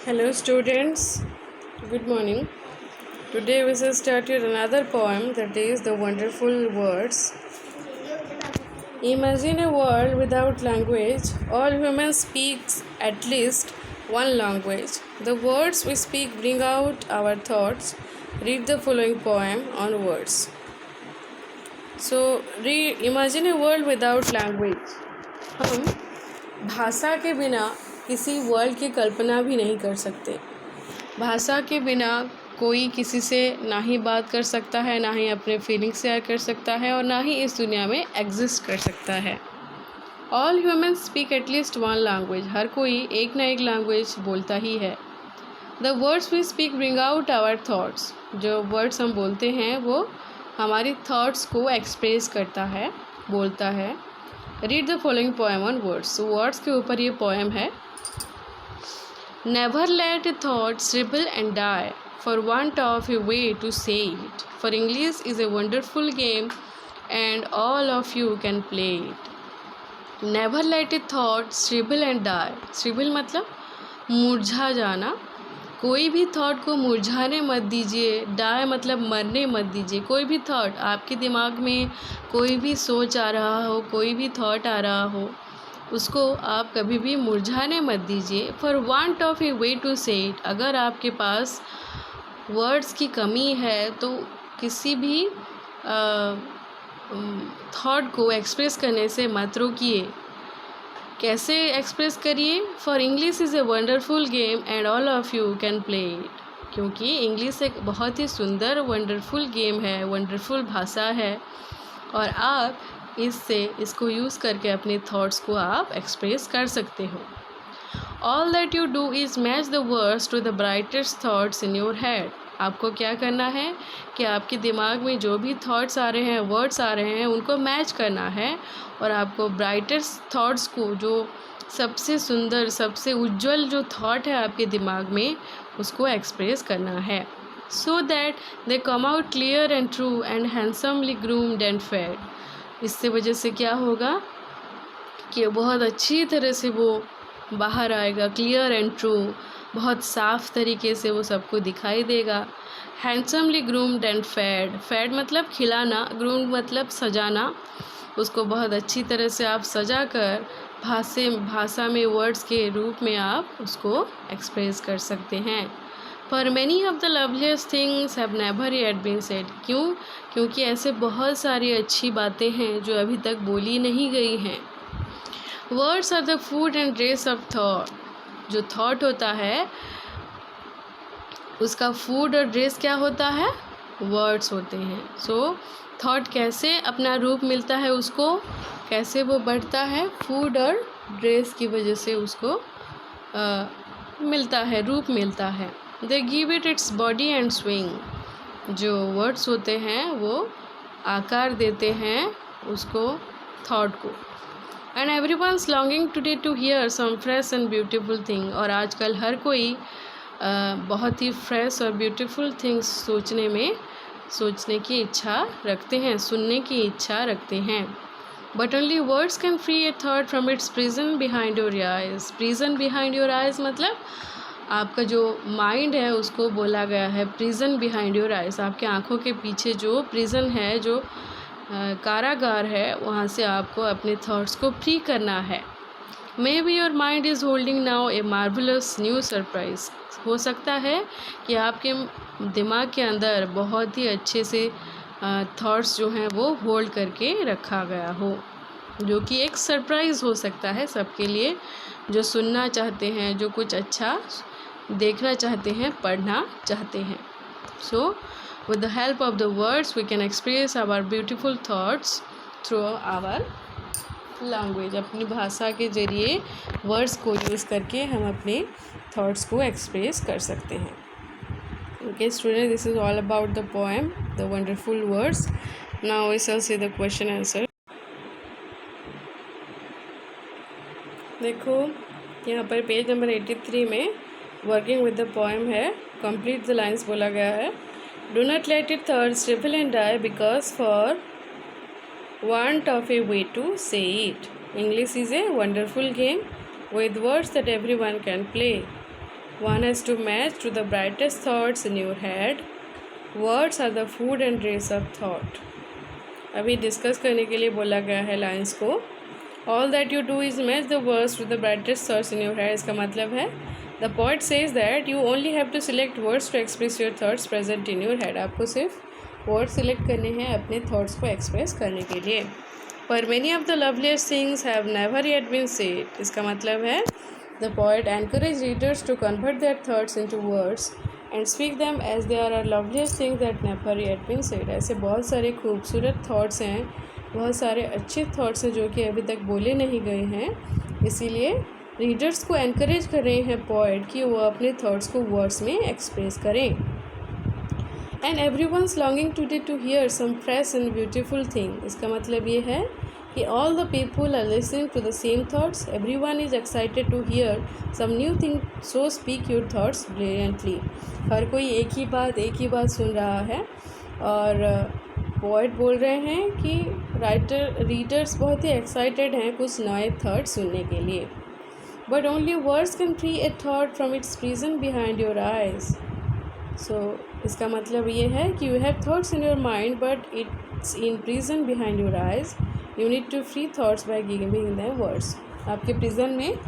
Hello students, good morning. Today we shall start with another poem, that is The Wonderful Words. Imagine a world without language. All humans speak at least one language. The words we speak bring out our thoughts. Read the following poem on words. So, imagine a world without language. हम भाषा के बिना किसी world की कल्पना भी नहीं कर सकते। भाषा के बिना कोई किसी से ना ही बात कर सकता है, ना ही अपने फीलिंग्स शेयर कर सकता है और ना ही इस दुनिया में एग्जिस्ट कर सकता है। All humans speak at least one language. हर कोई एक ना एक लैंग्वेज बोलता ही है। The words we speak bring out our thoughts. जो वर्ड्स हम बोलते हैं वो हमारी थाट्स को एक्सप्रेस करता है, बोलता है। Read the following poem on words. Words के ऊपर ये पोएम है। Never let a thought shrivel and die for want of a way to say it. For English is a wonderful game and all of you can play it. Never let a thought shrivel and die. Shrivel मतलब मुरझा जाना। कोई भी thought को मुरझाने मत दीजिए। Die मतलब मरने मत दीजिए। कोई भी थॉट आपके दिमाग में कोई भी सोच आ रहा हो, कोई भी थॉट आ रहा हो, उसको आप कभी भी मुरझाने मत दीजिए। For want of a way to say it. अगर आपके पास वर्ड्स की कमी है तो किसी भी थॉट को एक्सप्रेस करने से मत रोकिए। कैसे एक्सप्रेस करिए? For English is a wonderful game and all of you can play it. क्योंकि इंग्लिश एक बहुत ही सुंदर वंडरफुल गेम है, वंडरफुल भाषा है और आप इसको यूज़ करके अपने थॉट्स को आप एक्सप्रेस कर सकते हो। All that you do is match the words to the brightest thoughts in your head. आपको क्या करना है कि आपके दिमाग में जो भी थॉट्स आ रहे हैं, वर्ड्स आ रहे हैं, उनको मैच करना है और आपको ब्राइटेस्ट थॉट्स को, जो सबसे सुंदर, सबसे उज्जवल जो थॉट है आपके दिमाग में, उसको एक्सप्रेस करना है। So that they come out clear and true and handsomely groomed and fed. इससे वजह से क्या होगा कि बहुत अच्छी तरह से वो बाहर आएगा, क्लियर एंड ट्रू, बहुत साफ़ तरीके से वो सबको दिखाई देगा। Handsomely groomed and fed. Fed मतलब खिलाना, ग्रूम्ड मतलब सजाना। उसको बहुत अच्छी तरह से आप सजा कर भाषा में, वर्ड्स के रूप में आप उसको एक्सप्रेस कर सकते हैं। पर many of the loveliest things have never yet been said. क्योंकि ऐसे बहुत सारी अच्छी बातें हैं जो अभी तक बोली नहीं गई हैं। Words are the food and dress of thought. जो थॉट होता है उसका फूड और ड्रेस क्या होता है? वर्ड्स होते हैं। सो थॉट कैसे अपना रूप मिलता है, उसको कैसे वो बढ़ता है? फूड और ड्रेस की वजह से उसको मिलता है, रूप मिलता है। They give it its body and swing. जो वर्ड्स होते हैं वो आकार देते हैं उसको, थॉट को। And everyone's longing today to hear some fresh and beautiful thing. और आजकल हर कोई बहुत ही फ्रेश और ब्यूटीफुल थिंग्स सोचने की इच्छा रखते हैं, सुनने की इच्छा रखते हैं। But only words can free A thought from its prison behind your eyes. Prison behind your eyes मतलब आपका जो माइंड है उसको बोला गया है प्रिजन बिहाइंड योर आइज। आपके आँखों के पीछे जो प्रिजन है, जो कारागार है, वहाँ से आपको अपने थॉट्स को फ्री करना है। May be your mind is holding now A marvellous new surprise. हो सकता है कि आपके दिमाग के अंदर बहुत ही अच्छे से थॉट्स जो हैं वो होल्ड करके रखा गया हो, जो कि एक सरप्राइज़ हो सकता है सबके लिए, जो सुनना चाहते हैं, जो कुछ अच्छा देखना चाहते हैं, पढ़ना चाहते हैं। सो with the help of the words we can express our beautiful thoughts through our language। अपनी भाषा के ज़रिए वर्ड्स को यूज़ करके हम अपने थॉट्स को एक्सप्रेस कर सकते हैं। Okay students, this is all about the poem The Wonderful Words. Now we shall see the question answer. देखो यहाँ पर पेज नंबर 83 में वर्किंग विद द पोएम है, कंप्लीट द लाइन्स बोला गया है। Do not let it thirst, shrivel and die because for want of a way to say it. English is a wonderful game with words that everyone can play. One has to match to the brightest thoughts in your head. Words are the food and race of thought. अभी discuss करने के लिए बोला गया है lines को. All that you do is match the words to the brightest thoughts in your head. इसका मतलब है The poet says that you only have to select words to express your thoughts present in your head. आपको सिर्फ word select करने हैं अपने thoughts को express करने के लिए. पर many of the loveliest things have never yet been said. इसका मतलब है The poet encourages readers to convert their thoughts into words and speak them as they are loveliest things that never yet been said. ऐसे बहुत सारे खूबसूरत thoughts हैं, बहुत सारे अच्छे थॉट्स हैं जो कि अभी तक बोले नहीं गए हैं. इसीलिए रीडर्स को एनकरेज कर रहे हैं पोएट कि वो अपने थॉट्स को वर्ड्स में एक्सप्रेस करें. And everyone's longing to hear some fresh and beautiful thing. इसका मतलब ये है कि all the people are listening to the same thoughts. Everyone is excited to hear some new thing, so speak your thoughts brilliantly. हर कोई एक ही बात सुन रहा है और पोएट बोल रहे हैं कि रीडर्स बहुत ही एक्साइटेड हैं कुछ नए थॉट्स सुनने के लिए. But only words can free a thought from its prison behind your eyes. So इसका मतलब ये है कि you have thoughts in your mind but it's in prison behind your eyes. You need to free thoughts by giving them words. आपके prison में,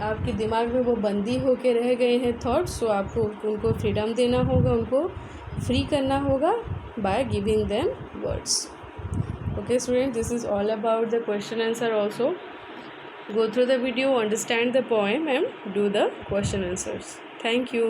आपके दिमाग में वो बंदी होके रह गए हैं थॉट्स, so आपको उनको फ्रीडम देना होगा, उनको फ्री करना होगा by giving them words. Okay students, this is all about the question answer also. Go through the video, understand the poem and do the question answers. Thank you.